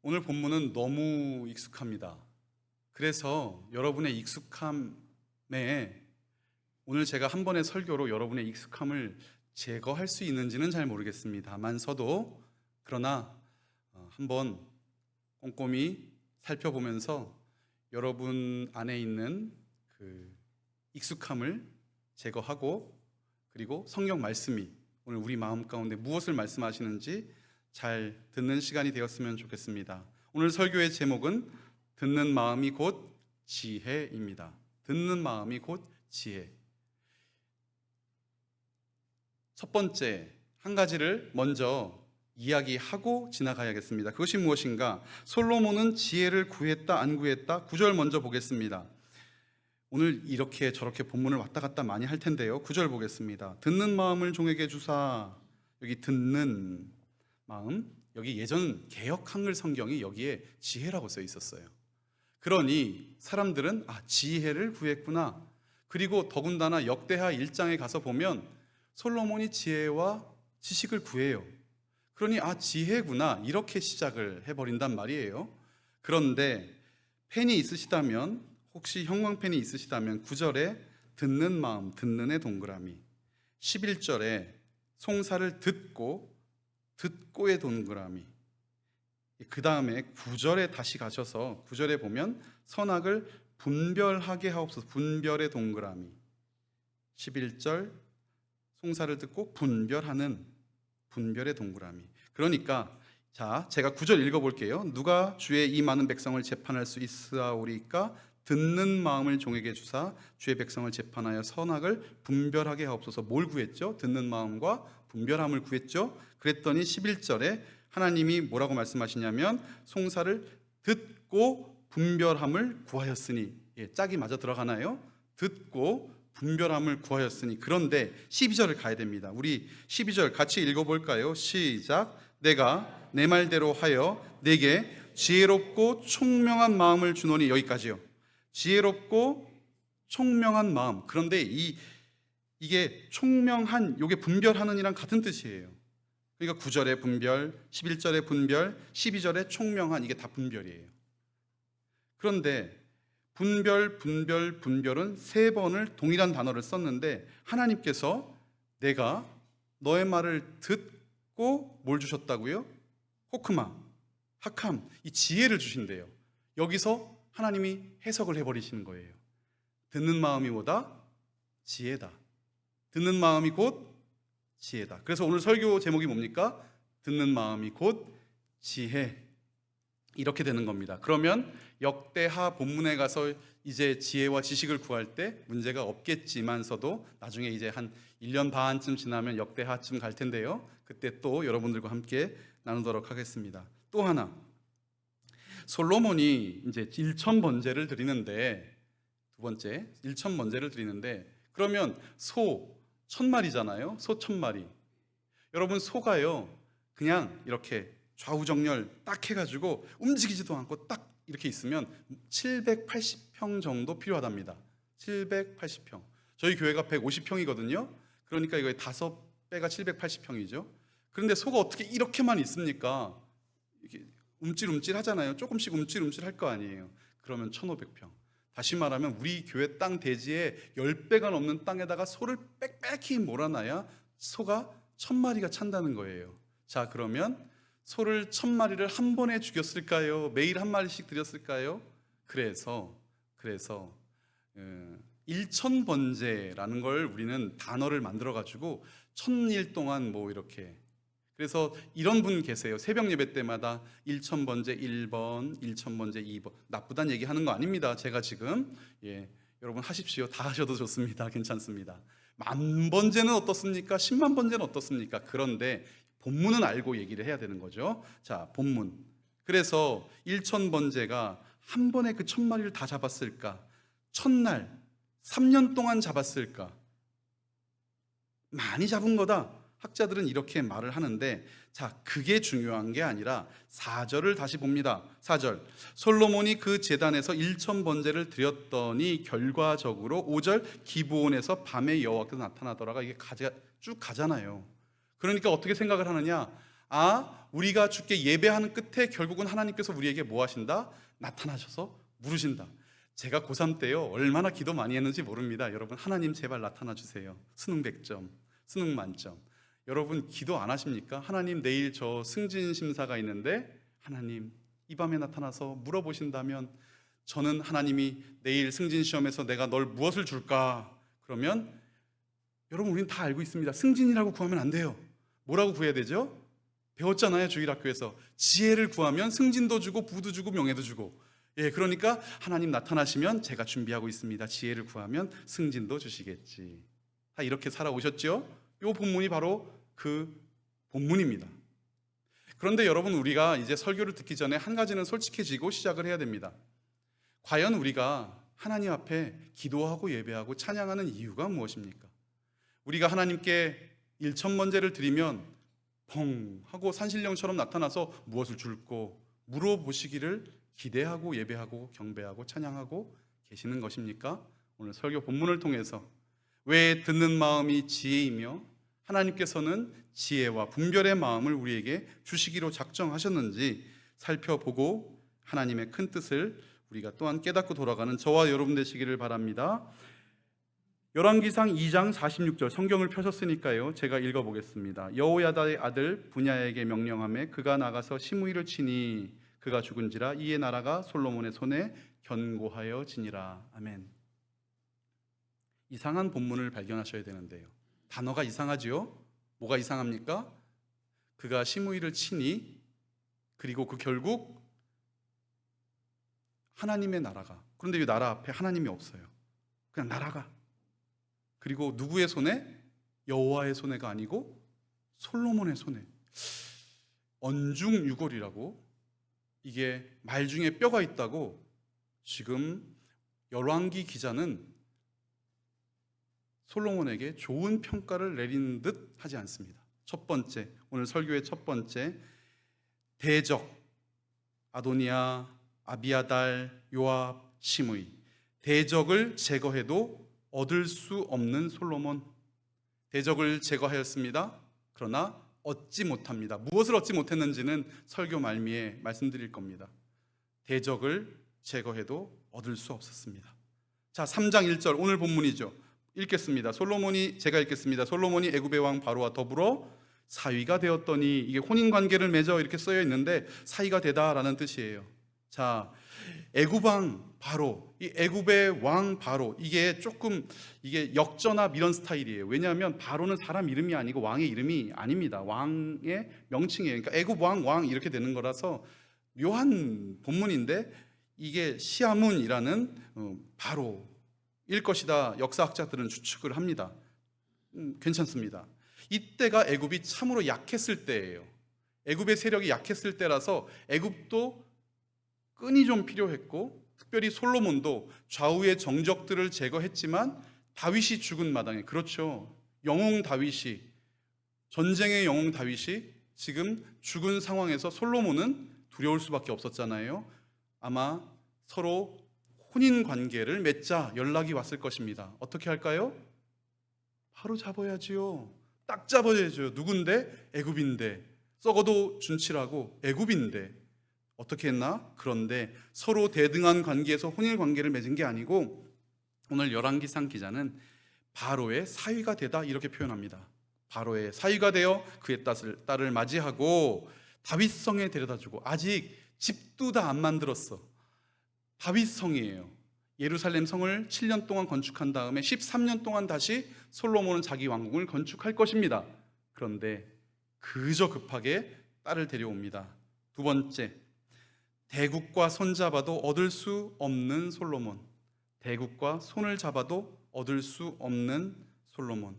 오늘 본문은 너무 익숙합니다. 그래서 여러분의 익숙함에 오늘 제가 한 번의 설교로 여러분의 익숙함을 제거할 수 있는지는 잘 모르겠습니다만서도 그러나 한번 꼼꼼히 살펴보면서 여러분 안에 있는 그 익숙함을 제거하고 그리고 성경 말씀이 오늘 우리 마음 가운데 무엇을 말씀하시는지 잘 듣는 시간이 되었으면 좋겠습니다. 오늘 설교의 제목은 듣는 마음이 곧 지혜입니다. 듣는 마음이 곧 지혜. 첫 번째 한 가지를 먼저 이야기하고 지나가야겠습니다. 그것이 무엇인가? 솔로몬은 지혜를 구했다 안 구했다? 9절 먼저 보겠습니다. 오늘 이렇게 저렇게 본문을 왔다 갔다 많이 할 텐데요. 9절 보겠습니다. 듣는 마음을 종에게 주사. 여기 듣는 마음, 여기 예전 개역 한글 성경이 여기에 지혜라고 써 있었어요. 그러니 사람들은 지혜를 구했구나. 그리고 더군다나 역대하 1장에 가서 보면 솔로몬이 지혜와 지식을 구해요. 그러니 지혜구나 이렇게 시작을 해버린단 말이에요. 그런데 펜이 있으시다면, 혹시 형광펜이 있으시다면 9절에 듣는 마음, 듣는의 동그라미, 11절에 송사를 듣고의 동그라미, 그 다음에 9절에 다시 가셔서 9절에 보면 선악을 분별하게 하옵소서, 분별의 동그라미, 11절 송사를 듣고 분별하는 분별의 동그라미. 그러니까 제가 9절 읽어볼게요. 누가 주의 이 많은 백성을 재판할 수 있사오리까? 듣는 마음을 종에게 주사 주의 백성을 재판하여 선악을 분별하게 하옵소서. 뭘 구했죠? 듣는 마음과 분별함을 구했죠. 그랬더니 11절에 하나님이 뭐라고 말씀하시냐면 송사를 듣고 분별함을 구하였으니, 짝이 맞아 들어가나요? 듣고 분별함을 구하였으니. 그런데 12절을 가야 됩니다. 우리 12절 같이 읽어볼까요? 시작. 내가 내 말대로 하여 내게 지혜롭고 총명한 마음을 주노니. 여기까지요. 지혜롭고 총명한 마음. 그런데 이게 총명한, 이게 분별하는 이랑 같은 뜻이에요. 그러니까 9절에 분별, 11절에 분별, 12절에 총명한, 이게 다 분별이에요. 그런데 분별은 세 번을 동일한 단어를 썼는데 하나님께서 내가 너의 말을 듣고 뭘 주셨다고요? 호크마, 학함, 이 지혜를 주신대요. 여기서 하나님이 해석을 해버리시는 거예요. 듣는 마음이 뭐다? 지혜다. 듣는 마음이 곧 지혜다. 그래서 오늘 설교 제목이 뭡니까? 듣는 마음이 곧 지혜. 이렇게 되는 겁니다. 그러면 역대하 본문에 가서 이제 지혜와 지식을 구할 때 문제가 없겠지만서도 나중에 이제 한 1년 반쯤 지나면 역대하쯤 갈 텐데요. 그때 또 여러분들과 함께 나누도록 하겠습니다. 또 하나, 솔로몬이 이제 1,000번제를 드리는데, 두 번째 1,000번제를 드리는데, 그러면 소 1,000마리잖아요. 소 1,000마리. 여러분, 소가요 그냥 이렇게 좌우정렬 딱 해가지고 움직이지도 않고 딱 이렇게 있으면 780평 정도 필요하답니다. 780평. 저희 교회가 150평이거든요. 그러니까 이거 5배가 780평이죠. 그런데 소가 어떻게 이렇게만 있습니까? 이렇게 움찔움찔 하잖아요. 조금씩 움찔움찔 할 거 아니에요. 그러면 1,500평. 다시 말하면 우리 교회 땅 대지의 10배가 넘는 땅에다가 소를 빽빽히 몰아놔야 소가 1,000마리가 찬다는 거예요. 자, 그러면 소를 1,000마리를 한 번에 죽였을까요? 매일 한 마리씩 드렸을까요? 그래서 1,000번제라는 걸 우리는 단어를 만들어가지고 1,000일 동안 뭐 이렇게, 그래서 이런 분 계세요. 새벽 예배 때마다 1,000번제 1번, 1,000번제 2번. 나쁘다는 얘기 하는 거 아닙니다. 제가 지금 여러분 하십시오. 다 하셔도 좋습니다. 괜찮습니다. 10,000번제는 어떻습니까? 100,000번제는 어떻습니까? 그런데 본문은 알고 얘기를 해야 되는 거죠. 자, 본문. 그래서 1,000번제가 한 번에 그 1,000마리를 다 잡았을까? 첫날 3년 동안 잡았을까? 많이 잡은 거다. 학자들은 이렇게 말을 하는데, 자, 그게 중요한 게 아니라 4절을 다시 봅니다. 4절. 솔로몬이 그 제단에서 1,000번제를 드렸더니 결과적으로 5절 기브온에서 밤에 여호와께서 나타나더라가. 이게 쭉 가잖아요. 그러니까 어떻게 생각을 하느냐? 우리가 주께 예배하는 끝에 결국은 하나님께서 우리에게 뭐 하신다? 나타나셔서 물으신다. 제가 고3 때요 얼마나 기도 많이 했는지 모릅니다. 여러분, 하나님 제발 나타나 주세요. 수능 100점, 수능 만점. 여러분 기도 안 하십니까? 하나님 내일 저 승진 심사가 있는데 하나님 이 밤에 나타나서 물어보신다면, 저는 하나님이 내일 승진 시험에서 내가 널 무엇을 줄까? 그러면 여러분 우리는 다 알고 있습니다. 승진이라고 구하면 안 돼요. 뭐라고 구해야 되죠? 배웠잖아요, 주일학교에서. 지혜를 구하면 승진도 주고 부도 주고 명예도 주고. 그러니까 하나님 나타나시면 제가 준비하고 있습니다. 지혜를 구하면 승진도 주시겠지. 다 이렇게 살아오셨죠? 이 본문이 바로 그 본문입니다. 그런데 여러분, 우리가 이제 설교를 듣기 전에 한 가지는 솔직해지고 시작을 해야 됩니다. 과연 우리가 하나님 앞에 기도하고 예배하고 찬양하는 이유가 무엇입니까? 우리가 하나님께 일천번제를 드리면 펑 하고 산신령처럼 나타나서 무엇을 줄고 물어보시기를 기대하고 예배하고 경배하고 찬양하고 계시는 것입니까? 오늘 설교 본문을 통해서 왜 듣는 마음이 지혜이며 하나님께서는 지혜와 분별의 마음을 우리에게 주시기로 작정하셨는지 살펴보고 하나님의 큰 뜻을 우리가 또한 깨닫고 돌아가는 저와 여러분 되시기를 바랍니다. 열왕기상 2장 46절 성경을 펴셨으니까요, 제가 읽어보겠습니다. 여호야다의 아들 분야에게 명령하매 그가 나가서 시므이를 치니 그가 죽은지라 이에 나라가 솔로몬의 손에 견고하여 지니라. 아멘. 이상한 본문을 발견하셔야 되는데요, 단어가 이상하지요? 뭐가 이상합니까? 그가 시므이를 치니, 그리고 그 결국 하나님의 나라가, 그런데 이 나라 앞에 하나님이 없어요. 그냥 나라가, 그리고 누구의 손에? 여호와의 손에가 아니고 솔로몬의 손에. 언중유골이라고, 이게 말 중에 뼈가 있다고 지금 열왕기 기자는 솔로몬에게 좋은 평가를 내리는 듯 하지 않습니다. 첫 번째, 오늘 설교의 첫 번째, 대적 아도니아, 아비아달, 요압, 시므이. 대적을 제거해도 얻을 수 없는 솔로몬. 대적을 제거하였습니다. 그러나 얻지 못합니다. 무엇을 얻지 못했는지는 설교 말미에 말씀드릴 겁니다. 대적을 제거해도 얻을 수 없었습니다. 자, 3장 1절 오늘 본문이죠. 읽겠습니다. 제가 읽겠습니다. 솔로몬이 애굽의 왕 바로와 더불어 사위가 되었더니, 이게 혼인 관계를 맺어 이렇게 쓰여 있는데 사위가 되다라는 뜻이에요. 자, 애굽 왕 바로, 이 애굽의 왕 바로, 이게 조금 역전압 이런 스타일이에요. 왜냐하면 바로는 사람 이름이 아니고 왕의 이름이 아닙니다. 왕의 명칭이에요. 그러니까 애굽 왕 이렇게 되는 거라서 묘한 본문인데, 이게 시아문이라는 바로일 것이다 역사학자들은 추측을 합니다. 괜찮습니다. 이때가 애굽이 참으로 약했을 때예요. 애굽의 세력이 약했을 때라서 애굽도 끈이 좀 필요했고, 특별히 솔로몬도 좌우의 정적들을 제거했지만 다윗이 죽은 마당에, 그렇죠, 영웅 다윗이, 전쟁의 영웅 다윗이 지금 죽은 상황에서 솔로몬은 두려울 수밖에 없었잖아요. 아마 서로 혼인 관계를 맺자 연락이 왔을 것입니다. 어떻게 할까요? 바로 잡아야지요. 딱 잡아야죠. 누군데? 애굽인데. 썩어도 준치라고 애굽인데. 어떻게 했나? 그런데 서로 대등한 관계에서 혼인 관계를 맺은 게 아니고, 오늘 열왕기상 기자는 바로의 사위가 되다 이렇게 표현합니다. 바로의 사위가 되어 그의 딸을 맞이하고 다윗성에 데려다주고, 아직 집도 다 안 만들었어. 다윗성이에요. 예루살렘 성을 7년 동안 건축한 다음에 13년 동안 다시 솔로몬은 자기 왕궁을 건축할 것입니다. 그런데 그저 급하게 딸을 데려옵니다. 두 번째, 대국과 손 잡아도 얻을 수 없는 솔로몬. 대국과 손을 잡아도 얻을 수 없는 솔로몬.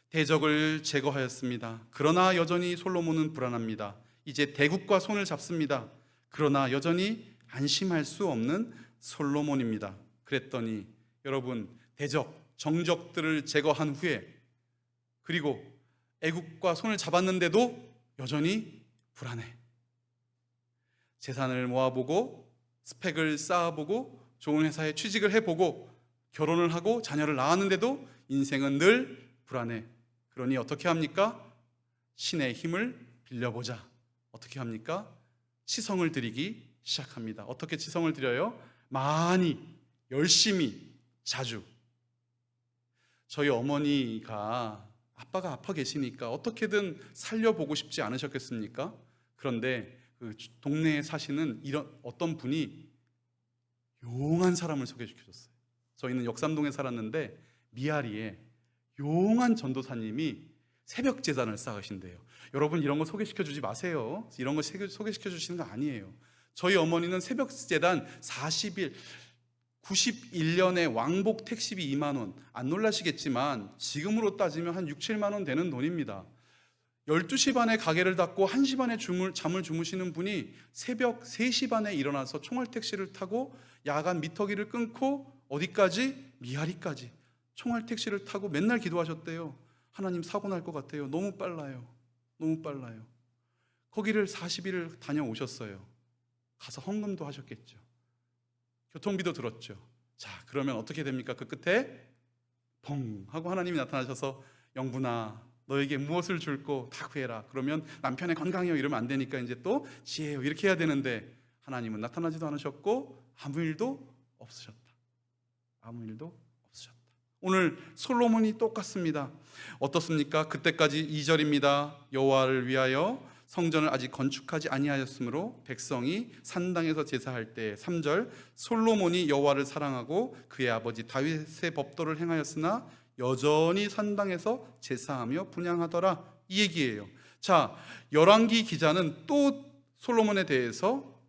대적을 제거하였습니다. 그러나 여전히 솔로몬은 불안합니다. 이제 대국과 손을 잡습니다. 그러나 여전히 안심할 수 없는 솔로몬입니다. 그랬더니 여러분, 대적, 정적들을 제거한 후에, 그리고 애국과 손을 잡았는데도 여전히 불안해. 재산을 모아보고 스펙을 쌓아보고 좋은 회사에 취직을 해보고 결혼을 하고 자녀를 낳았는데도 인생은 늘 불안해. 그러니 어떻게 합니까? 신의 힘을 빌려보자. 어떻게 합니까? 치성을 드리기 시작합니다. 어떻게 치성을 드려요? 많이, 열심히, 자주. 저희 어머니가 아빠가 아파 계시니까 어떻게든 살려보고 싶지 않으셨겠습니까? 그런데 그 동네에 사시는 이런 어떤 분이 용한 사람을 소개시켜줬어요. 저희는 역삼동에 살았는데 미아리에 용한 전도사님이 새벽 제단을 쌓으신대요. 여러분 이런 거 소개시켜주지 마세요. 이런 거 소개시켜주시는 거 아니에요. 저희 어머니는 새벽 제단 40일 91년에 왕복 택시비 2만 원. 안 놀라시겠지만 지금으로 따지면 한 6, 7만 원 되는 돈입니다. 12시 반에 가게를 닫고 1시 반에 잠을 주무시는 분이 새벽 3시 반에 일어나서 총알 택시를 타고 야간 미터기를 끊고 어디까지? 미아리까지 총알 택시를 타고 맨날 기도하셨대요. 하나님 사고 날 것 같아요. 너무 빨라요. 너무 빨라요. 거기를 40일을 다녀오셨어요. 가서 헌금도 하셨겠죠. 교통비도 들었죠. 자, 그러면 어떻게 됩니까? 그 끝에 펑 하고 하나님이 나타나셔서 영분아 너에게 무엇을 줄고 다 구해라. 그러면 남편의 건강이요 이러면 안 되니까 이제 또 지혜요 이렇게 해야 되는데 하나님은 나타나지도 않으셨고 아무 일도 없으셨다. 아무 일도 없으셨다. 오늘 솔로몬이 똑같습니다. 어떻습니까? 그때까지 2절입니다. 여호와를 위하여 성전을 아직 건축하지 아니하였으므로 백성이 산당에서 제사할 때 3절 솔로몬이 여호와를 사랑하고 그의 아버지 다윗의 법도를 행하였으나 여전히 산당에서 제사하며 분향하더라 이 얘기예요. 자, 열왕기 기자는 또 솔로몬에 대해서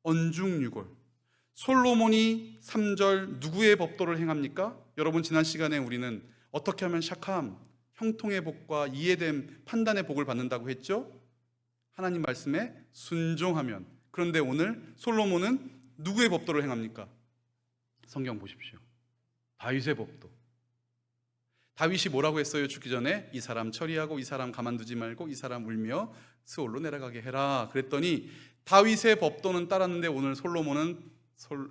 언중유골 솔로몬이 3절 누구의 법도를 행합니까? 여러분 지난 시간에 우리는 어떻게 하면 샥함 형통의 복과 이해됨 판단의 복을 받는다고 했죠? 하나님 말씀에 순종하면. 그런데 오늘 솔로몬은 누구의 법도를 행합니까? 성경 보십시오. 다윗의 법도. 다윗이 뭐라고 했어요? 죽기 전에 이 사람 처리하고 이 사람 가만두지 말고 이 사람 울며 스올로 내려가게 해라. 그랬더니 다윗의 법도는 따랐는데 오늘 솔로몬은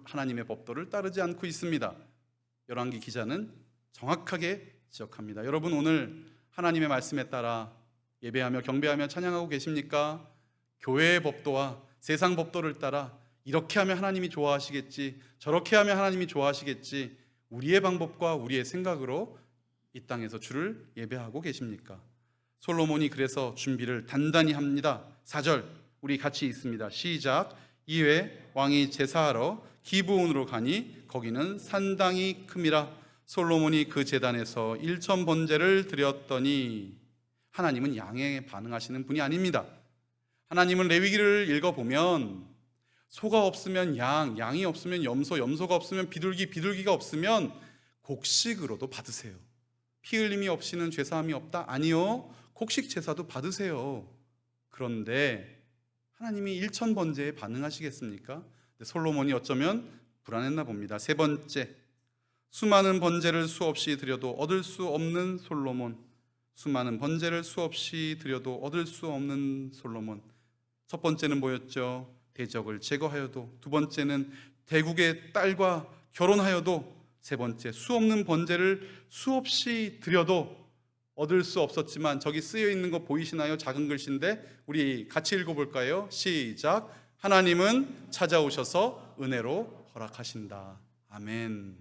하나님의 법도를 따르지 않고 있습니다. 열왕기 기자는 정확하게 지적합니다. 여러분 오늘 하나님의 말씀에 따라 예배하며 경배하며 찬양하고 계십니까? 교회의 법도와 세상 법도를 따라 이렇게 하면 하나님이 좋아하시겠지, 저렇게 하면 하나님이 좋아하시겠지, 우리의 방법과 우리의 생각으로 이 땅에서 주를 예배하고 계십니까? 솔로몬이 그래서 준비를 단단히 합니다. 4절 우리 같이 읽습니다. 시작. 이에 왕이 제사하러 기브온으로 가니 거기는 산당이 큼이라. 솔로몬이 그 제단에서 1천 번제를 드렸더니 하나님은 양에 반응하시는 분이 아닙니다. 하나님은 레위기를 읽어보면 소가 없으면 양, 양이 없으면 염소, 염소가 없으면 비둘기, 비둘기가 없으면 곡식으로도 받으세요. 피 흘림이 없이는 죄사함이 없다? 아니요, 곡식 제사도 받으세요. 그런데 하나님이 1천 번제에 반응하시겠습니까? 솔로몬이 어쩌면 불안했나 봅니다. 세 번째, 수많은 번제를 수없이 드려도 얻을 수 없는 솔로몬. 수많은 번제를 수없이 드려도 얻을 수 없는 솔로몬. 첫 번째는 뭐였죠? 대적을 제거하여도. 두 번째는 대국의 딸과 결혼하여도. 세 번째, 수없는 번제를 수없이 드려도 얻을 수 없었지만 저기 쓰여 있는 거 보이시나요? 작은 글씨인데 우리 같이 읽어볼까요? 시작. 하나님은 찾아오셔서 은혜로 허락하신다. 아멘.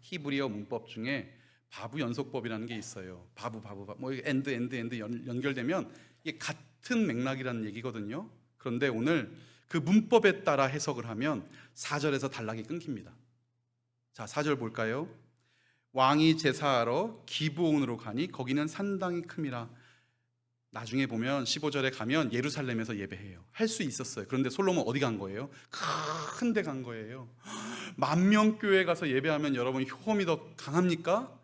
히브리어 문법 중에 바브 연속법이라는 게 있어요. 바브 뭐 엔드 연결되면 이게 같은 맥락이라는 얘기거든요. 그런데 오늘 그 문법에 따라 해석을 하면 4절에서 단락이 끊깁니다. 자, 4절 볼까요? 왕이 제사하러 기브온으로 가니 거기는 산당이 큼이라. 나중에 보면 15절에 가면 예루살렘에서 예배해요. 할 수 있었어요. 그런데 솔로몬 어디 간 거예요? 큰 데 간 거예요. 만명교회 가서 예배하면 여러분 효험이 더 강합니까?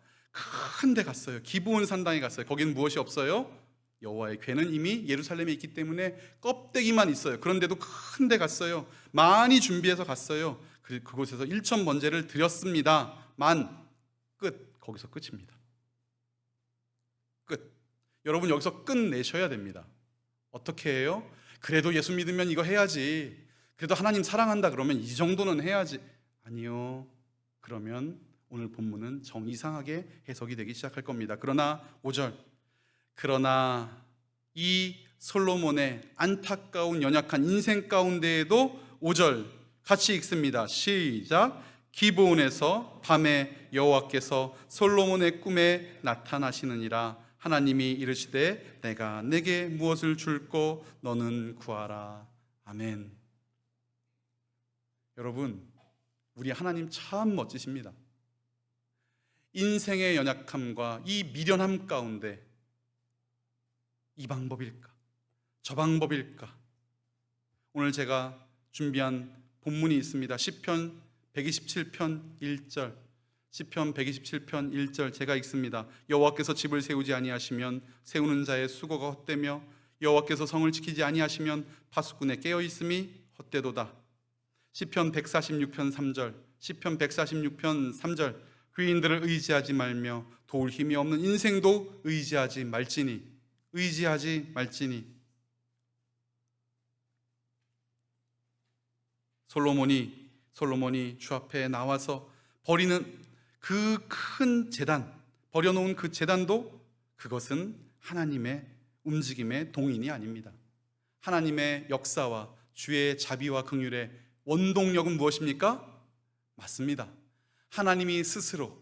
큰 데 갔어요. 기브온 산당에 갔어요. 거기는 무엇이 없어요? 여호와의 궤는 이미 예루살렘에 있기 때문에 껍데기만 있어요. 그런데도 큰 데 갔어요. 많이 준비해서 갔어요. 그곳에서 1천 번제를 드렸습니다만 끝. 거기서 끝입니다. 끝. 여러분 여기서 끝내셔야 됩니다. 어떻게 해요? 그래도 예수 믿으면 이거 해야지. 그래도 하나님 사랑한다 그러면 이 정도는 해야지. 아니요. 그러면 오늘 본문은 정이상하게 해석이 되기 시작할 겁니다. 그러나 5절. 그러나 이 솔로몬의 안타까운 연약한 인생 가운데에도 5절 같이 읽습니다. 시작. 기브온에서 밤에 여호와께서 솔로몬의 꿈에 나타나시느니라. 하나님이 이르시되 내가 내게 무엇을 줄꼬 너는 구하라. 아멘. 여러분, 우리 하나님 참 멋지십니다. 인생의 연약함과 이 미련함 가운데 이 방법일까? 저 방법일까? 오늘 제가 준비한 본문이 있습니다. 시편 127편 1절. 시편 127편 1절 제가 읽습니다. 여호와께서 집을 세우지 아니하시면 세우는 자의 수고가 헛되며 여호와께서 성을 지키지 아니하시면 파수꾼의 깨어 있음이 헛되도다. 시편 146편 3절. 시편 146편 3절. 귀인들을 의지하지 말며 도울 힘이 없는 인생도 의지하지 말지니. 솔로몬이 주 앞에 나와서 버리는 그 큰 제단, 버려놓은 그 제단도 그것은 하나님의 움직임의 동인이 아닙니다. 하나님의 역사와 주의 자비와 긍휼의 원동력은 무엇입니까? 맞습니다. 하나님이 스스로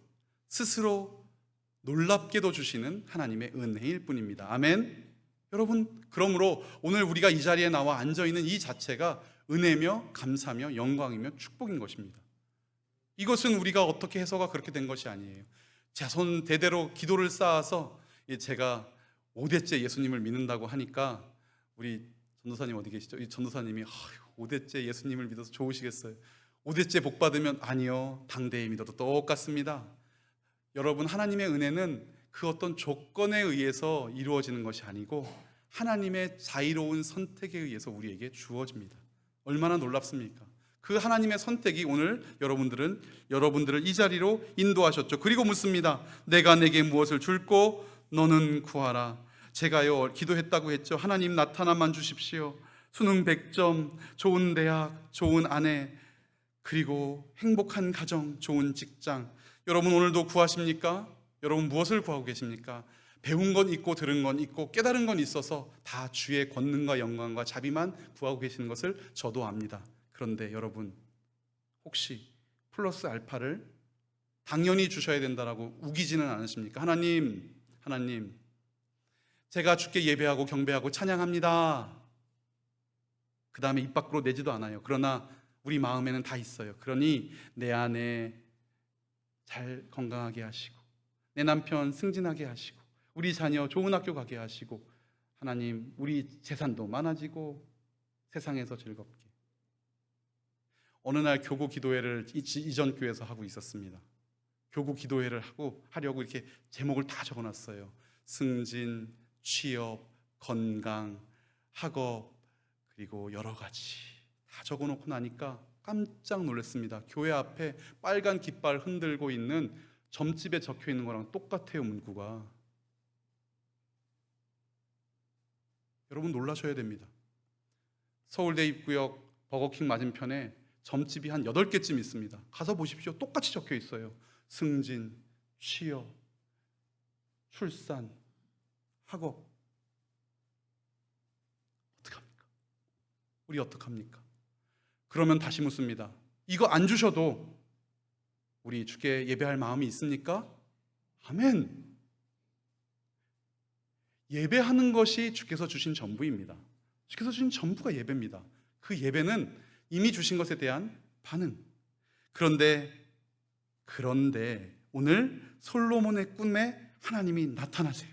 놀랍게도 주시는 하나님의 은혜일 뿐입니다. 아멘. 여러분, 그러므로 오늘 우리가 이 자리에 나와 앉아있는 이 자체가 은혜며 감사며 영광이며 축복인 것입니다. 이것은 우리가 어떻게 해서가 그렇게 된 것이 아니에요. 자손 대대로 기도를 쌓아서 제가 5대째 예수님을 믿는다고 하니까 우리 전도사님 어디 계시죠? 이 전도사님이 5대째 예수님을 믿어서 좋으시겠어요? 5대째 복 받으면 아니요, 당대에 믿어도 똑같습니다. 여러분, 하나님의 은혜는 그 어떤 조건에 의해서 이루어지는 것이 아니고 하나님의 자유로운 선택에 의해서 우리에게 주어집니다. 얼마나 놀랍습니까? 그 하나님의 선택이 오늘 여러분들을 이 자리로 인도하셨죠. 그리고 묻습니다. 내가 내게 무엇을 줄꼬 너는 구하라. 제가요 기도했다고 했죠. 하나님 나타나만 주십시오. 수능 100점, 좋은 대학, 좋은 아내, 그리고 행복한 가정, 좋은 직장. 여러분 오늘도 구하십니까? 여러분 무엇을 구하고 계십니까? 배운 건 있고 들은 건 있고 깨달은 건 있어서 다 주의 권능과 영광과 자비만 구하고 계시는 것을 저도 압니다. 그런데 여러분, 혹시 플러스 알파를 당연히 주셔야 된다라고 우기지는 않으십니까? 하나님, 제가 주께 예배하고 경배하고 찬양합니다. 그 다음에 입 밖으로 내지도 않아요. 그러나 우리 마음에는 다 있어요. 그러니 내 아내 잘 건강하게 하시고, 내 남편 승진하게 하시고, 우리 자녀 좋은 학교 가게 하시고, 하나님 우리 재산도 많아지고 세상에서 즐겁게. 어느 날 교구 기도회를 이전 교회에서 하고 있었습니다. 교구 기도회를 하려고 이렇게 제목을 다 적어놨어요. 승진, 취업, 건강, 학업, 그리고 여러 가지 다 적어놓고 나니까 깜짝 놀랐습니다. 교회 앞에 빨간 깃발 흔들고 있는 점집에 적혀 있는 거랑 똑같아요, 문구가. 여러분 놀라셔야 됩니다. 서울대 입구역 버거킹 맞은편에 점집이 한 8개쯤 있습니다. 가서 보십시오. 똑같이 적혀 있어요. 승진, 취업, 출산, 학업. 어떡합니까? 우리 어떡합니까? 그러면 다시 묻습니다. 이거 안 주셔도 우리 주께 예배할 마음이 있습니까? 아멘. 예배하는 것이 주께서 주신 전부입니다. 주께서 주신 전부가 예배입니다. 그 예배는 이미 주신 것에 대한 반응. 그런데 오늘 솔로몬의 꿈에 하나님이 나타나세요.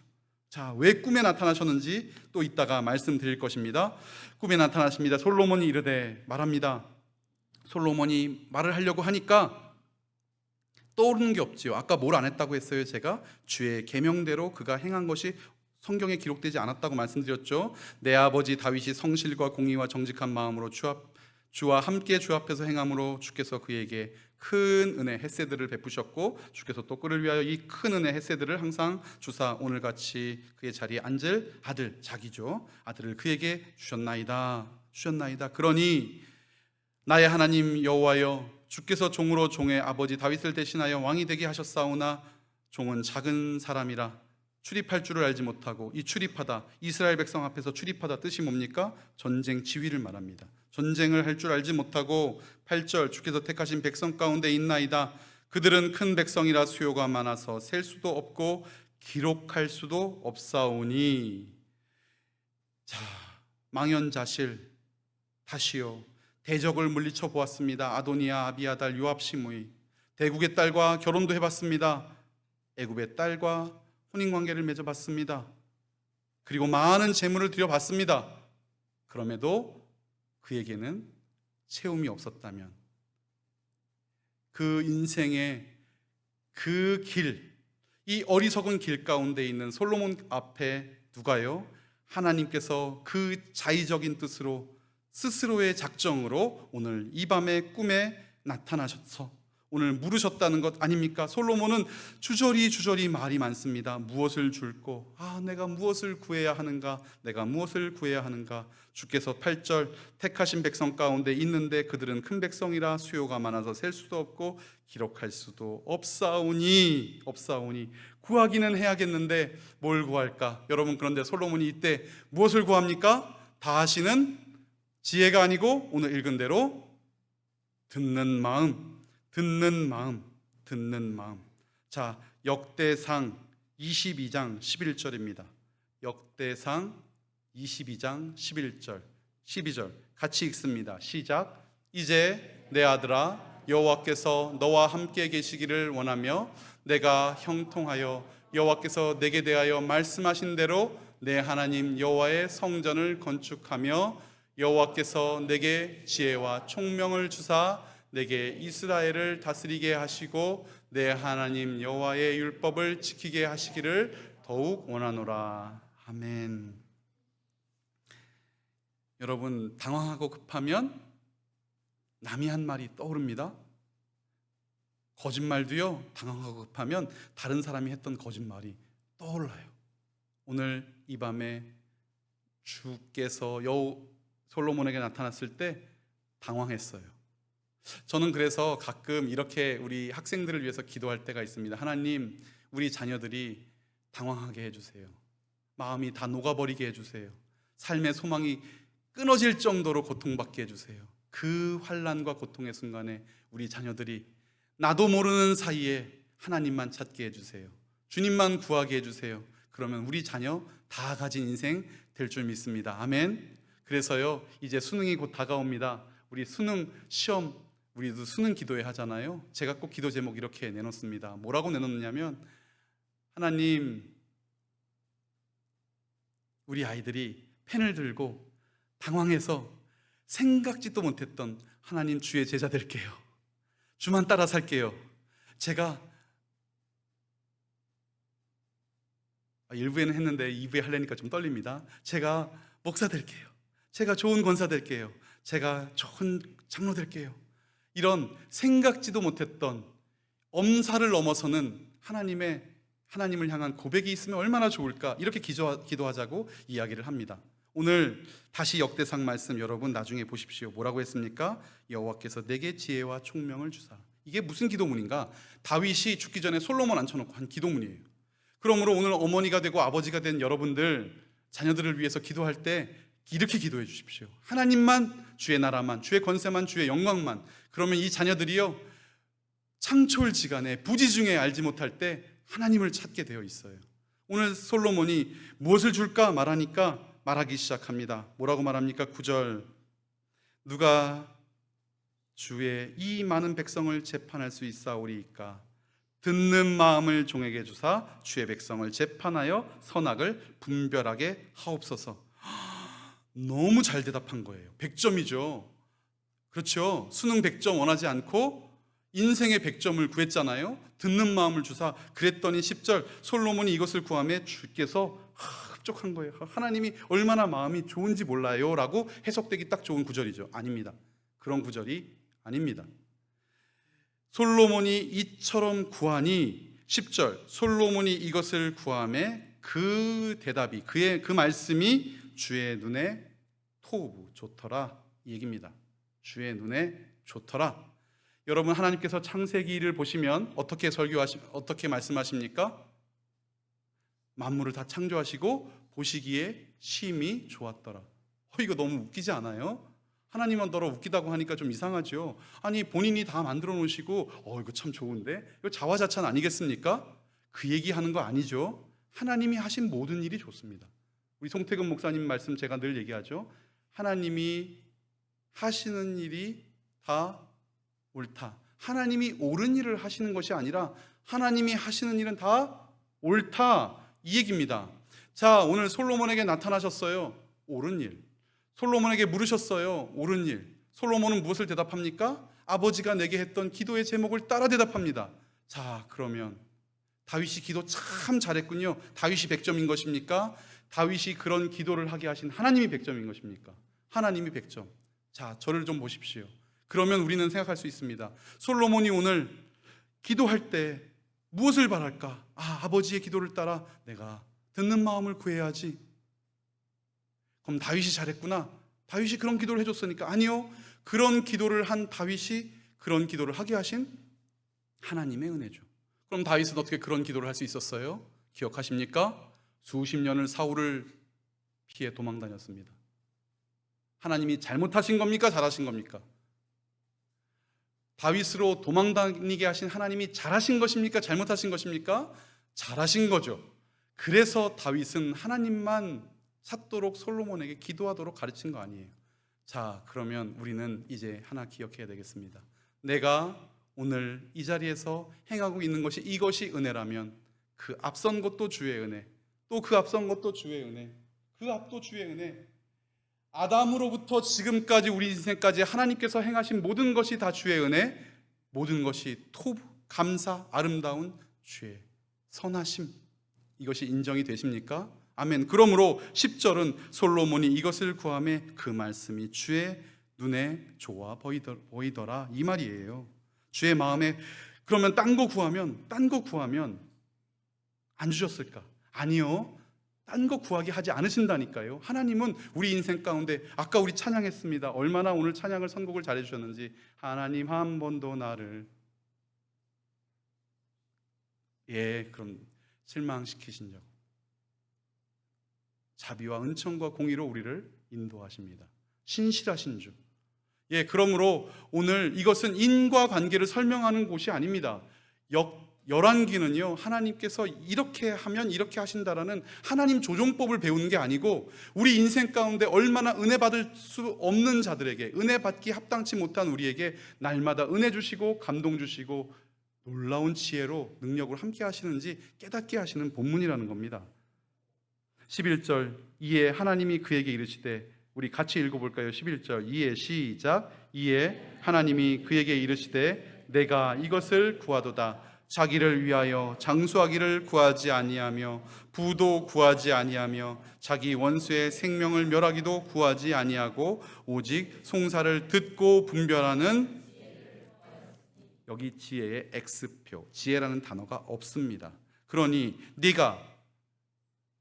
자, 왜 꿈에 나타나셨는지 또 이따가 말씀드릴 것입니다. 꿈에 나타나십니다. 솔로몬이 이르되 말합니다. 솔로몬이 말을 하려고 하니까 떠오르는 게 없지요. 아까 뭘 안 했다고 했어요? 제가 주의 계명대로 그가 행한 것이 성경에 기록되지 않았다고 말씀드렸죠. 내 아버지 다윗이 성실과 공의와 정직한 마음으로 주와 함께 주 앞에서 행함으로 주께서 그에게 큰 은혜 헤세드를 베푸셨고 주께서 또 그를 위하여 이 큰 은혜 헤세드를 항상 주사 오늘같이 그의 자리에 앉을 아들, 자기죠, 아들을 그에게 주셨나이다. 그러니 나의 하나님 여호와여, 주께서 종으로 종의 아버지 다윗을 대신하여 왕이 되게 하셨사오나 종은 작은 사람이라 출입할 줄을 알지 못하고, 이 출입하다, 이스라엘 백성 앞에서 출입하다 뜻이 뭡니까? 전쟁 지휘를 말합니다. 전쟁을 할 줄 알지 못하고 8절 주께서 택하신 백성 가운데 있나이다. 그들은 큰 백성이라 수요가 많아서 셀 수도 없고 기록할 수도 없사오니. 자, 망연자실 다시요 대적을 물리쳐 보았습니다. 아도니아, 아비아달, 요압, 시므이. 대국의 딸과 결혼도 해봤습니다. 애굽의 딸과 혼인관계를 맺어봤습니다. 그리고 많은 재물을 들여봤습니다. 그럼에도 그에게는 채움이 없었다면, 그 인생의 그 길, 이 어리석은 길 가운데 있는 솔로몬 앞에 누가요? 하나님께서 그 자의적인 뜻으로, 스스로의 작정으로 오늘 이 밤에 꿈에 나타나셔서 오늘 물으셨다는 것 아닙니까? 솔로몬은 주저리 말이 많습니다. 무엇을 줄꼬? 내가 무엇을 구해야 하는가? 내가 무엇을 구해야 하는가? 주께서 8절 택하신 백성 가운데 있는데 그들은 큰 백성이라 수요가 많아서 셀 수도 없고 기록할 수도 없사오니. 구하기는 해야겠는데 뭘 구할까? 여러분, 그런데 솔로몬이 이때 무엇을 구합니까? 다 하시는 지혜가 아니고 오늘 읽은 대로 듣는 마음. 자, 역대상 22장 11절입니다. 역대상 22장 11절 12절 같이 읽습니다. 시작. 이제 내 아들아, 여호와께서 너와 함께 계시기를 원하며 내가 형통하여 여호와께서 내게 대하여 말씀하신 대로 내 하나님 여호와의 성전을 건축하며 여호와께서 내게 지혜와 총명을 주사 내게 이스라엘을 다스리게 하시고 내 하나님 여호와의 율법을 지키게 하시기를 더욱 원하노라. 아멘. 여러분, 당황하고 급하면 남이 한 말이 떠오릅니다. 거짓말도요, 당황하고 급하면 다른 사람이 했던 거짓말이 떠올라요. 오늘 이 밤에 주께서 솔로몬에게 나타났을 때 당황했어요. 저는 그래서 가끔 이렇게 우리 학생들을 위해서 기도할 때가 있습니다. 하나님, 우리 자녀들이 당황하게 해주세요. 마음이 다 녹아버리게 해주세요. 삶의 소망이 끊어질 정도로 고통받게 해주세요. 그 환난과 고통의 순간에 우리 자녀들이 나도 모르는 사이에 하나님만 찾게 해주세요. 주님만 구하게 해주세요. 그러면 우리 자녀 다 가진 인생 될 줄 믿습니다. 아멘. 그래서요, 이제 수능이 곧 다가옵니다. 우리 수능 시험, 우리도 수능 기도회 하잖아요. 제가 꼭 기도 제목 이렇게 내놓습니다. 뭐라고 내놓느냐면, 하나님, 우리 아이들이 펜을 들고 당황해서 생각지도 못했던 하나님 주의 제자 될게요. 주만 따라 살게요. 제가 1부에는 했는데 2부에 하려니까 좀 떨립니다. 제가 목사 될게요. 제가 좋은 권사 될게요. 제가 좋은 장로 될게요. 이런 생각지도 못했던 엄살을 넘어서는 하나님을 향한 고백이 있으면 얼마나 좋을까, 이렇게 기도하자고 이야기를 합니다. 오늘 다시 역대상 말씀 여러분 나중에 보십시오. 뭐라고 했습니까? 여호와께서 내게 지혜와 총명을 주사. 이게 무슨 기도문인가? 다윗이 죽기 전에 솔로몬 앉혀놓고 한 기도문이에요. 그러므로 오늘 어머니가 되고 아버지가 된 여러분들, 자녀들을 위해서 기도할 때 이렇게 기도해 주십시오. 하나님만, 주의 나라만, 주의 권세만, 주의 영광만. 그러면 이 자녀들이요, 창졸지간에 부지중에 알지 못할 때 하나님을 찾게 되어 있어요. 오늘 솔로몬이 무엇을 줄까 말하기 시작합니다. 뭐라고 말합니까? 9절. 누가 주의 이 많은 백성을 재판할 수 있사오리이까? 듣는 마음을 종에게 주사 주의 백성을 재판하여 선악을 분별하게 하옵소서. 너무 잘 대답한 거예요. 100점이죠. 그렇죠. 수능 100점 원하지 않고 인생의 100점을 구했잖아요. 듣는 마음을 주사. 그랬더니 10절 솔로몬이 이것을 구하며 주께서 흡족한 거예요. 하나님이 얼마나 마음이 좋은지 몰라요 라고 해석되기 딱 좋은 구절이죠. 아닙니다. 그런 구절이 아닙니다. 솔로몬이 이처럼 구하니 10절 솔로몬이 이것을 구하며 그 대답이, 그 말씀이 주의 눈에 토부 좋더라, 이 얘기입니다. 주의 눈에 좋더라. 여러분, 하나님께서 창세기를 보시면 어떻게 말씀하십니까? 만물을 다 창조하시고 보시기에 심히 좋았더라. 이거 너무 웃기지 않아요? 하나님은 더러 웃기다고 하니까 좀 이상하죠. 아니 본인이 다 만들어 놓으시고 이거 참 좋은데? 이거 자화자찬 아니겠습니까? 그 얘기하는 거 아니죠. 하나님이 하신 모든 일이 좋습니다. 우리 송태근 목사님 말씀 제가 늘 얘기하죠. 하나님이 하시는 일이 다 옳다. 하나님이 옳은 일을 하시는 것이 아니라 하나님이 하시는 일은 다 옳다, 이 얘기입니다. 자, 오늘 솔로몬에게 나타나셨어요. 옳은 일. 솔로몬에게 물으셨어요. 옳은 일. 솔로몬은 무엇을 대답합니까? 아버지가 내게 했던 기도의 제목을 따라 대답합니다. 자, 그러면 다윗이 기도 참 잘했군요. 다윗이 100점인 것입니까? 다윗이 그런 기도를 하게 하신 하나님이 100점인 것입니까? 하나님이 100점. 자, 저를 좀 보십시오. 그러면 우리는 생각할 수 있습니다. 솔로몬이 오늘 기도할 때 무엇을 바랄까? 아버지의 기도를 따라 내가 듣는 마음을 구해야지. 그럼 다윗이 잘했구나. 다윗이 그런 기도를 해줬으니까. 아니요. 그런 기도를 한 다윗이 그런 기도를 하게 하신 하나님의 은혜죠. 그럼 다윗은 어떻게 그런 기도를 할 수 있었어요? 기억하십니까? 수십 년을 사울을 피해 도망 다녔습니다. 하나님이 잘못하신 겁니까? 잘하신 겁니까? 다윗으로 도망 다니게 하신 하나님이 잘하신 것입니까? 잘못하신 것입니까? 잘하신 거죠. 그래서 다윗은 하나님만 찾도록 솔로몬에게 기도하도록 가르친 거 아니에요. 자, 그러면 우리는 이제 하나 기억해야 되겠습니다. 내가 오늘 이 자리에서 행하고 있는 것이 이것이 은혜라면 그 앞선 것도 주의 은혜, 또 그 앞선 것도 주의 은혜, 그 앞도 주의 은혜, 아담으로부터 지금까지 우리 인생까지 하나님께서 행하신 모든 것이 다 주의 은혜, 모든 것이 감사, 아름다운 주의 선하심, 이것이 인정이 되십니까? 아멘. 그러므로 10절은 솔로몬이 이것을 구하매 그 말씀이 주의 눈에 좋아 보이더라, 이 말이에요. 주의 마음에. 그러면 딴 거 구하면 안 주셨을까? 아니요. 딴 거 구하게 하지 않으신다니까요. 하나님은 우리 인생 가운데, 아까 우리 찬양했습니다. 얼마나 오늘 찬양을 선곡을 잘해 주셨는지. 하나님 한 번도 나를 그럼 실망시키신 적, 자비와 은총과 공의로 우리를 인도하십니다. 신실하신 주. 그러므로 오늘 이것은 인과관계를 설명하는 곳이 아닙니다. 열왕기는요, 하나님께서 이렇게 하면 이렇게 하신다라는 하나님 조종법을 배우는 게 아니고, 우리 인생 가운데 얼마나 은혜 받을 수 없는 자들에게, 은혜 받기 합당치 못한 우리에게 날마다 은혜 주시고 감동 주시고 놀라운 지혜로 능력을 함께 하시는지 깨닫게 하시는 본문이라는 겁니다. 11절, 이에 하나님이 그에게 이르시되, 우리 같이 읽어볼까요? 11절, 이에 시작. 이에 하나님이 그에게 이르시되 내가 이것을 구하도다. 자기를 위하여 장수하기를 구하지 아니하며 부도 구하지 아니하며 자기 원수의 생명을 멸하기도 구하지 아니하고 오직 송사를 듣고 분별하는, 여기 지혜의 X표, 지혜라는 단어가 없습니다. 그러니 네가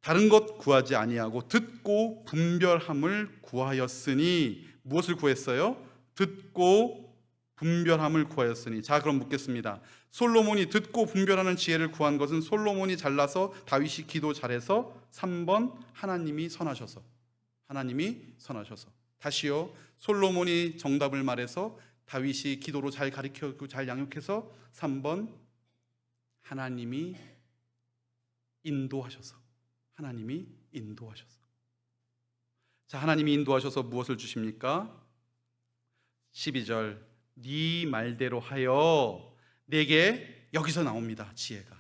다른 것 구하지 아니하고 듣고 분별함을 구하였으니, 무엇을 구했어요? 듣고 분별함을 구하였으니. 자, 그럼 묻겠습니다. 솔로몬이 듣고 분별하는 지혜를 구한 것은 솔로몬이 잘나서 다윗이 기도 잘해서 3번 하나님이 선하셔서. 다시요, 솔로몬이 정답을 말해서 다윗이 기도로 잘 가르쳐주고 잘 양육해서 3번 하나님이 인도하셔서. 자, 하나님이 인도하셔서 무엇을 주십니까? 12절, 네 말대로 하여. 내게 여기서 나옵니다, 지혜가.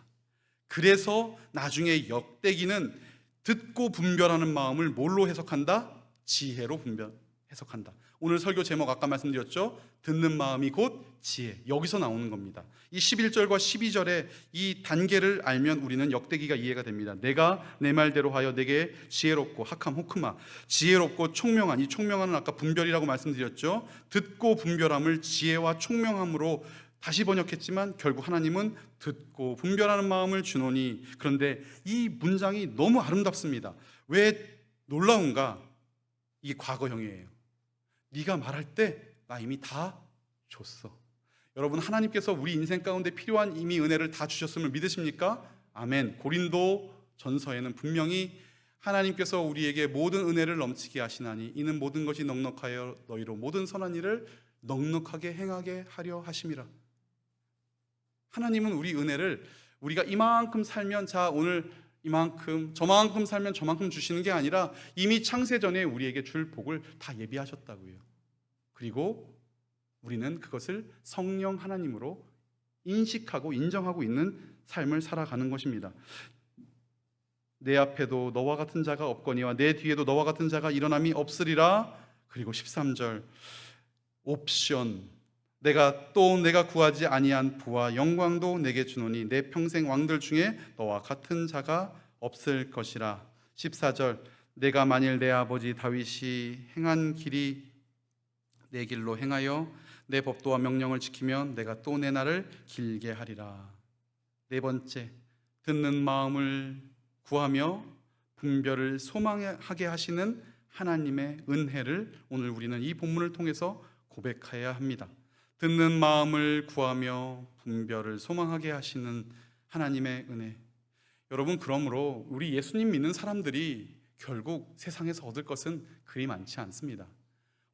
그래서 나중에 역대기는 듣고 분별하는 마음을 뭘로 해석한다? 지혜로 해석한다. 오늘 설교 제목 아까 말씀드렸죠? 듣는 마음이 곧 지혜. 여기서 나오는 겁니다. 이 11절과 12절의 이 단계를 알면 우리는 역대기가 이해가 됩니다. 내가 내 말대로 하여 내게 지혜롭고, 하캄 호크마, 지혜롭고 총명한, 이 총명한은 아까 분별이라고 말씀드렸죠. 듣고 분별함을 지혜와 총명함으로 다시 번역했지만 결국 하나님은 듣고 분별하는 마음을 주노니. 그런데 이 문장이 너무 아름답습니다. 왜 놀라운가? 이게 과거형이에요. 네가 말할 때 나 이미 다 줬어. 여러분, 하나님께서 우리 인생 가운데 필요한 이미 은혜를 다 주셨음을 믿으십니까? 아멘. 고린도 전서에는 분명히 하나님께서 우리에게 모든 은혜를 넘치게 하시나니 이는 모든 것이 넉넉하여 너희로 모든 선한 일을 넉넉하게 행하게 하려 하심이라. 하나님은 우리 은혜를 우리가 이만큼 살면 자 오늘 이만큼 저만큼 살면 저만큼 주시는 게 아니라 이미 창세 전에 우리에게 줄 복을 다 예비하셨다고요. 그리고 우리는 그것을 성령 하나님으로 인식하고 인정하고 있는 삶을 살아가는 것입니다. 내 앞에도 너와 같은 자가 없거니와 내 뒤에도 너와 같은 자가 일어남이 없으리라. 그리고 13절 옵션 내가 구하지 아니한 부와 영광도 내게 주노니 내 평생 왕들 중에 너와 같은 자가 없을 것이라. 14절 내가 만일 내 아버지 다윗이 행한 길이 내 길로 행하여 내 법도와 명령을 지키면 내가 또 내 날을 길게 하리라. 네 번째, 듣는 마음을 구하며 분별을 소망하게 하시는 하나님의 은혜를 오늘 우리는 이 본문을 통해서 고백해야 합니다. 듣는 마음을 구하며 분별을 소망하게 하시는 하나님의 은혜. 여러분, 그러므로 우리 예수님 믿는 사람들이 결국 세상에서 얻을 것은 그리 많지 않습니다.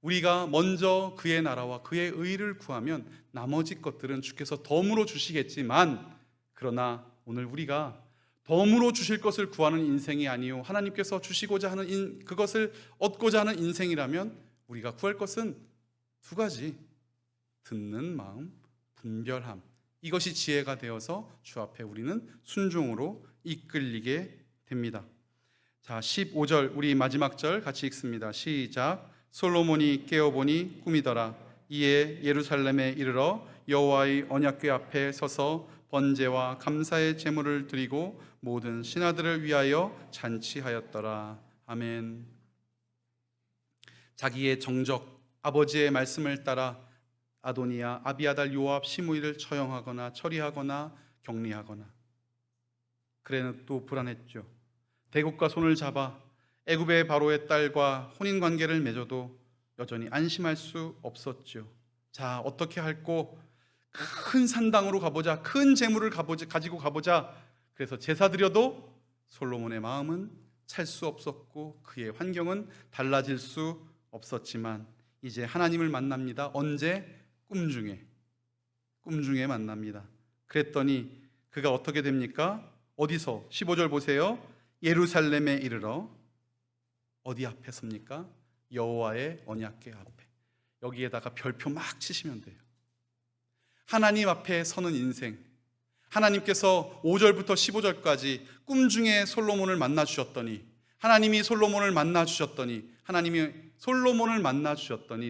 우리가 먼저 그의 나라와 그의 의를 구하면 나머지 것들은 주께서 덤으로 주시겠지만, 그러나 오늘 우리가 덤으로 주실 것을 구하는 인생이 아니요 하나님께서 주시고자 하는 그것을 얻고자 하는 인생이라면 우리가 구할 것은 두 가지: 듣는 마음, 분별함. 이것이 지혜가 되어서 주 앞에 우리는 순종으로 이끌리게 됩니다. 자, 15절 우리 마지막 절 같이 읽습니다. 시작. 솔로몬이 깨어보니 꿈이더라. 이에 예루살렘에 이르러 여호와의 언약궤 앞에 서서 번제와 감사의 제물을 드리고 모든 신하들을 위하여 잔치하였더라. 아멘. 자기의 정적, 아버지의 말씀을 따라 아도니아, 아비아달, 요압, 시므이를 처리하거나 격리하거나. 그래는 또 불안했죠. 대국과 손을 잡아 애굽의 바로의 딸과 혼인 관계를 맺어도 여전히 안심할 수 없었죠. 자, 어떻게 할꼬? 큰 산당으로 가보자. 큰 재물을 가지고 가보자. 그래서 제사 드려도 솔로몬의 마음은 찰 수 없었고 그의 환경은 달라질 수 없었지만 이제 하나님을 만납니다. 언제? 꿈 중에 만납니다. 그랬더니 그가 어떻게 됩니까? 어디서? 15절 보세요. 예루살렘에 이르러 어디 앞에 섭니까? 여호와의 언약궤 앞에. 여기에다가 별표 막 치시면 돼요. 하나님 앞에 서는 인생. 하나님께서 5절부터 15절까지 꿈 중에 솔로몬을 만나 주셨더니 하나님이 솔로몬을 만나 주셨더니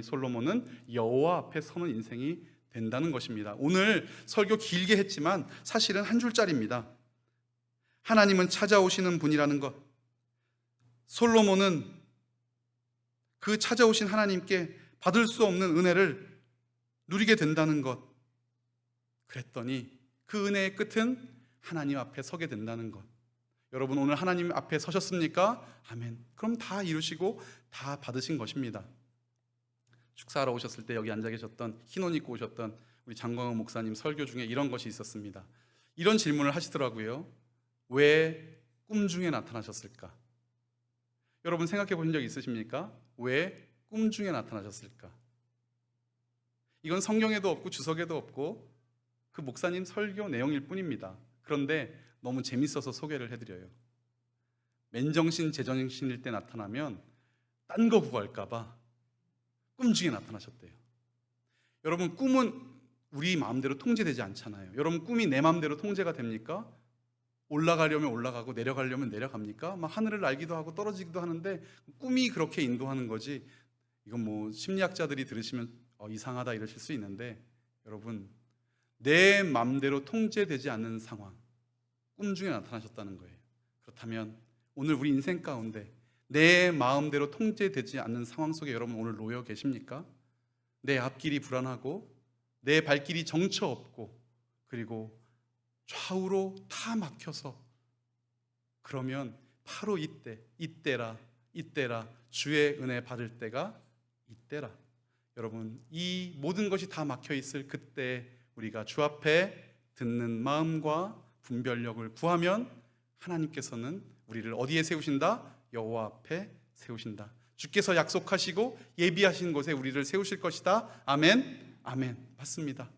솔로몬은 여호와 앞에 서는 인생이 된다는 것입니다. 오늘 설교 길게 했지만 사실은 한 줄짜리입니다. 하나님은 찾아오시는 분이라는 것. 솔로몬은 그 찾아오신 하나님께 받을 수 없는 은혜를 누리게 된다는 것. 그랬더니 그 은혜의 끝은 하나님 앞에 서게 된다는 것. 여러분, 오늘 하나님 앞에 서셨습니까? 아멘. 그럼 다 이루시고 다 받으신 것입니다. 축사하러 오셨을 때 여기 앉아 계셨던, 흰 옷 입고 오셨던 우리 장광훈 목사님 설교 중에 이런 것이 있었습니다. 이런 질문을 하시더라고요. 왜 꿈 중에 나타나셨을까? 여러분, 생각해 보신 적 있으십니까? 왜 꿈 중에 나타나셨을까? 이건 성경에도 없고 주석에도 없고 그 목사님 설교 내용일 뿐입니다. 그런데 너무 재밌어서 소개를 해드려요. 맨정신 제정신일 때 나타나면 딴 거 구할까 봐 꿈 중에 나타나셨대요. 여러분, 꿈은 우리 마음대로 통제되지 않잖아요. 여러분, 꿈이 내 마음대로 통제가 됩니까? 올라가려면 올라가고 내려가려면 내려갑니까? 막 하늘을 날기도 하고 떨어지기도 하는데 꿈이 그렇게 인도하는 거지. 이건 뭐 심리학자들이 들으시면 이상하다 이러실 수 있는데, 여러분, 내 마음대로 통제되지 않는 상황, 꿈 중에 나타나셨다는 거예요. 그렇다면 오늘 우리 인생 가운데 내 마음대로 통제되지 않는 상황 속에 여러분 오늘 놓여 계십니까? 내 앞길이 불안하고 내 발길이 정처 없고 그리고 좌우로 다 막혀서, 그러면 바로 이때라 주의 은혜 받을 때가 이때라. 여러분, 이 모든 것이 다 막혀 있을 그때 우리가 주 앞에 듣는 마음과 분별력을 구하면 하나님께서는 우리를 어디에 세우신다? 여호와 앞에 세우신다. 주께서 약속하시고 예비하신 곳에 우리를 세우실 것이다. 아멘. 아멘. 맞습니다.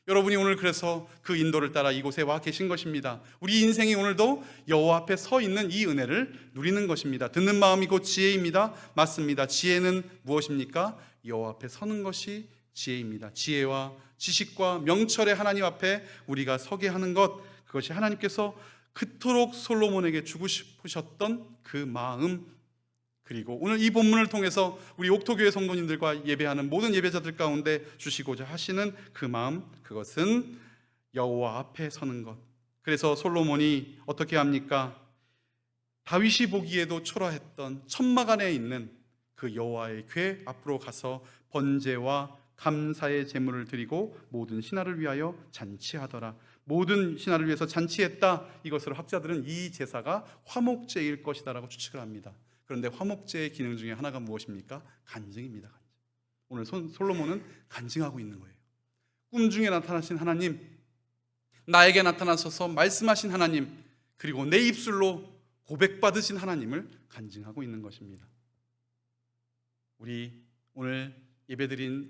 여러분이 오늘 그래서 그 인도를 따라 이곳에 와 계신 것입니다. 우리 인생이 오늘도 여호와 앞에 서 있는 이 은혜를 누리는 것입니다. 듣는 마음이 곧 지혜입니다. 맞습니다. 지혜는 무엇입니까? 여호와 앞에 서는 것이 지혜입니다. 지혜와 지식과 명철의 하나님 앞에 우리가 서게 하는 것, 그것이 하나님께서 그토록 솔로몬에게 주고 싶으셨던 그 마음, 그리고 오늘 이 본문을 통해서 우리 옥토교회 성도님들과 예배하는 모든 예배자들 가운데 주시고자 하시는 그 마음, 그것은 여호와 앞에 서는 것. 그래서 솔로몬이 어떻게 합니까? 다윗이 보기에도 초라했던 천막 안에 있는 그 여호와의 궤 앞으로 가서 번제와 감사의 제물을 드리고 모든 신하를 위하여 잔치하더라. 모든 신하를 위해서 잔치했다. 이것으로 학자들은 이 제사가 화목제일 것이다라고 추측을 합니다. 그런데 화목제의 기능 중에 하나가 무엇입니까? 간증입니다. 간증. 오늘 솔로몬은 간증하고 있는 거예요. 꿈 중에 나타나신 하나님, 나에게 나타나셔서 말씀하신 하나님, 그리고 내 입술로 고백받으신 하나님을 간증하고 있는 것입니다. 우리 오늘 예배드린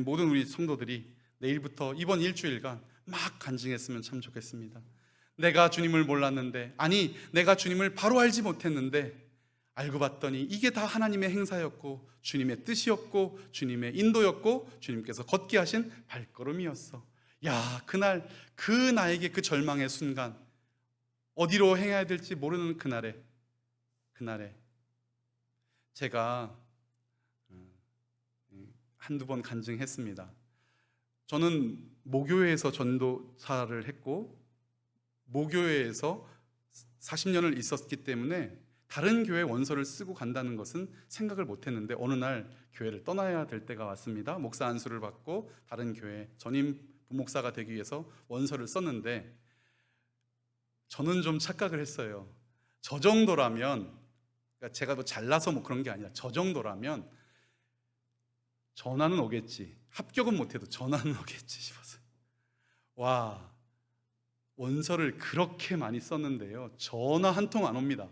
모든 우리 성도들이 내일부터 이번 일주일간 막 간증했으면 참 좋겠습니다. 내가 주님을 몰랐는데, 아니 내가 주님을 바로 알지 못했는데 알고 봤더니 이게 다 하나님의 행사였고 주님의 뜻이었고 주님의 인도였고 주님께서 걷게 하신 발걸음이었어. 야, 그날 그 나에게 그 절망의 순간, 어디로 행해야 될지 모르는 그날에 제가 한두 번 간증했습니다. 저는 모교회에서 전도사를 했고 모교회에서 40년을 있었기 때문에 다른 교회 원서를 쓰고 간다는 것은 생각을 못했는데 어느 날 교회를 떠나야 될 때가 왔습니다. 목사 안수를 받고 다른 교회 전임 부목사가 되기 위해서 원서를 썼는데 저는 좀 착각을 했어요. 저 정도라면, 그러니까 제가 더 잘나서 뭐 그런 게 아니라 저 정도라면 전화는 오겠지, 합격은 못해도 전화는 오겠지 싶었어요. 와, 원서를 그렇게 많이 썼는데요, 전화 한 통 안 옵니다.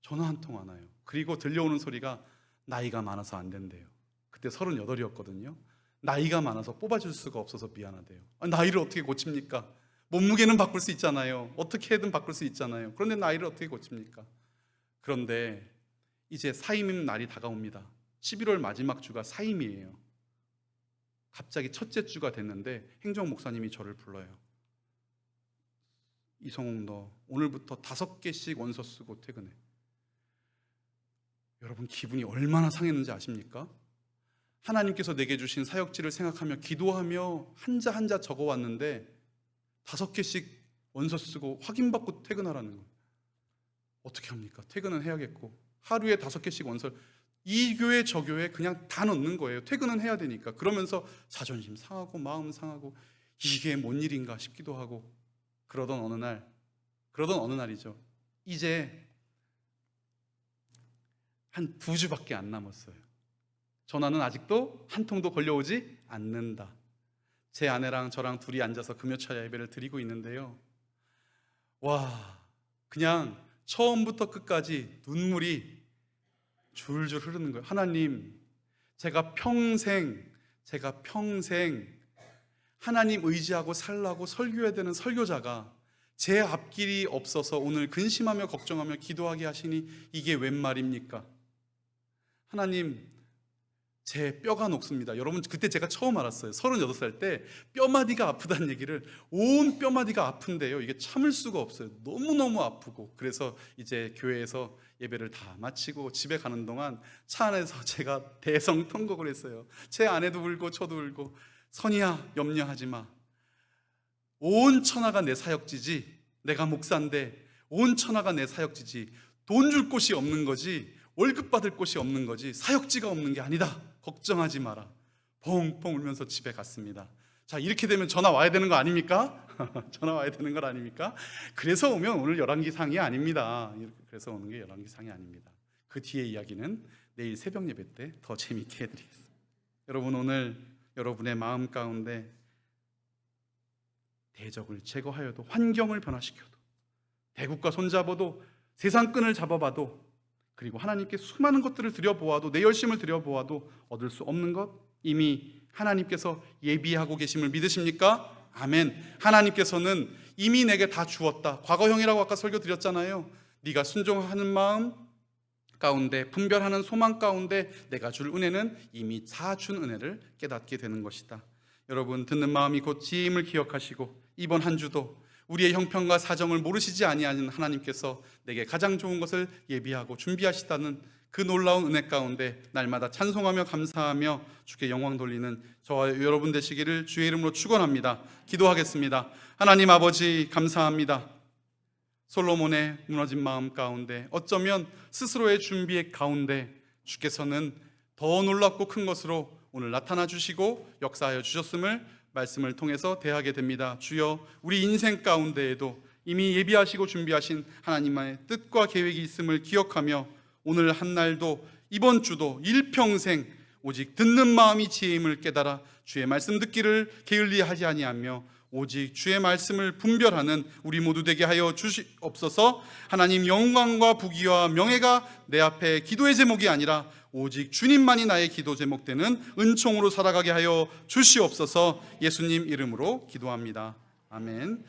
전화 한 통 안 와요. 그리고 들려오는 소리가 나이가 많아서 안 된대요. 그때 38이었거든요. 나이가 많아서 뽑아줄 수가 없어서 미안하대요. 나이를 어떻게 고칩니까? 몸무게는 바꿀 수 있잖아요. 어떻게든 바꿀 수 있잖아요. 그런데 나이를 어떻게 고칩니까? 그런데 이제 사임 날이 다가옵니다. 11월 마지막 주가 사임이에요. 갑자기 첫째 주가 됐는데 행정 목사님이 저를 불러요. 이성웅, 너 오늘부터 5개씩 원서 쓰고 퇴근해. 여러분, 기분이 얼마나 상했는지 아십니까? 하나님께서 내게 주신 사역지를 생각하며 기도하며 한자 한자 적어왔는데 5개씩 원서 쓰고 확인받고 퇴근하라는 거예요. 어떻게 합니까? 퇴근은 해야겠고 하루에 5개씩 원서, 이 교회 저 교회 그냥 다 넣는 거예요. 퇴근은 해야 되니까. 그러면서 자존심 상하고 마음 상하고 이게 뭔 일인가 싶기도 하고 그러던 어느 날이죠. 이제 한 2주밖에 안 남았어요. 전화는 아직도 한 통도 걸려오지 않는다. 제 아내랑 저랑 둘이 앉아서 금요철야 예배를 드리고 있는데요, 와, 그냥 처음부터 끝까지 눈물이 줄줄 흐르는 거예요. 하나님, 제가 평생 하나님 의지하고 살라고 설교해야 되는 설교자가 제 앞길이 없어서 오늘 근심하며 걱정하며 기도하게 하시니 이게 웬 말입니까? 하나님, 제 뼈가 녹습니다. 여러분, 그때 제가 처음 알았어요. 38살 때 뼈마디가 아프다는 얘기를, 온 뼈마디가 아픈데요, 이게 참을 수가 없어요. 너무너무 아프고. 그래서 이제 교회에서 예배를 다 마치고 집에 가는 동안 차 안에서 제가 대성통곡을 했어요. 제 아내도 울고 저도 울고, 선이야, 염려하지 마. 온 천하가 내 사역지지. 내가 목사인데 온 천하가 내 사역지지. 돈 줄 곳이 없는 거지, 월급 받을 곳이 없는 거지, 사역지가 없는 게 아니다. 걱정하지 마라. 펑펑 울면서 집에 갔습니다. 자, 이렇게 되면 전화 와야 되는 거 아닙니까? 전화 와야 되는 거 아닙니까? 그래서 오면 오늘 열왕기상이 아닙니다. 그래서 오는 게 열왕기상이 아닙니다. 그 뒤에 이야기는 내일 새벽 예배 때 더 재미있게 해드리겠습니다. 여러분, 오늘 여러분의 마음 가운데 대적을 제거하여도, 환경을 변화시켜도, 대국과 손잡아도 세상 끈을 잡아봐도 그리고 하나님께 수많은 것들을 드려보아도 내 열심을 드려보아도 얻을 수 없는 것 이미 하나님께서 예비하고 계심을 믿으십니까? 아멘. 하나님께서는 이미 내게 다 주었다. 과거형이라고 아까 설교 드렸잖아요. 네가 순종하는 마음 가운데 분별하는 소망 가운데 내가 줄 은혜는 이미 다 준 은혜를 깨닫게 되는 것이다. 여러분 듣는 마음이 곧 지혜임을 기억하시고 이번 한 주도 우리의 형편과 사정을 모르시지 아니하는 하나님께서 내게 가장 좋은 것을 예비하고 준비하시다는 그 놀라운 은혜 가운데 날마다 찬송하며 감사하며 주께 영광 돌리는 저와 여러분 되시기를 주의 이름으로 축원합니다. 기도하겠습니다. 하나님 아버지 감사합니다. 솔로몬의 무너진 마음 가운데 어쩌면 스스로의 준비의 가운데 주께서는 더 놀랍고 큰 것으로 오늘 나타나 주시고 역사하여 주셨음을 말씀을 통해서 대하게 됩니다. 주여 우리 인생 가운데에도 이미 예비하시고 준비하신 하나님의 뜻과 계획이 있음을 기억하며 오늘 한 날도 이번 주도 일평생 오직 듣는 마음이 지혜임을 깨달아 주의 말씀 듣기를 게을리하지 아니하며 오직 주의 말씀을 분별하는 우리 모두 되게 하여 주시옵소서. 하나님 영광과 부귀와 명예가 내 앞에 기도의 제목이 아니라 오직 주님만이 나의 기도 제목 되는 은총으로 살아가게 하여 주시옵소서. 예수님 이름으로 기도합니다. 아멘.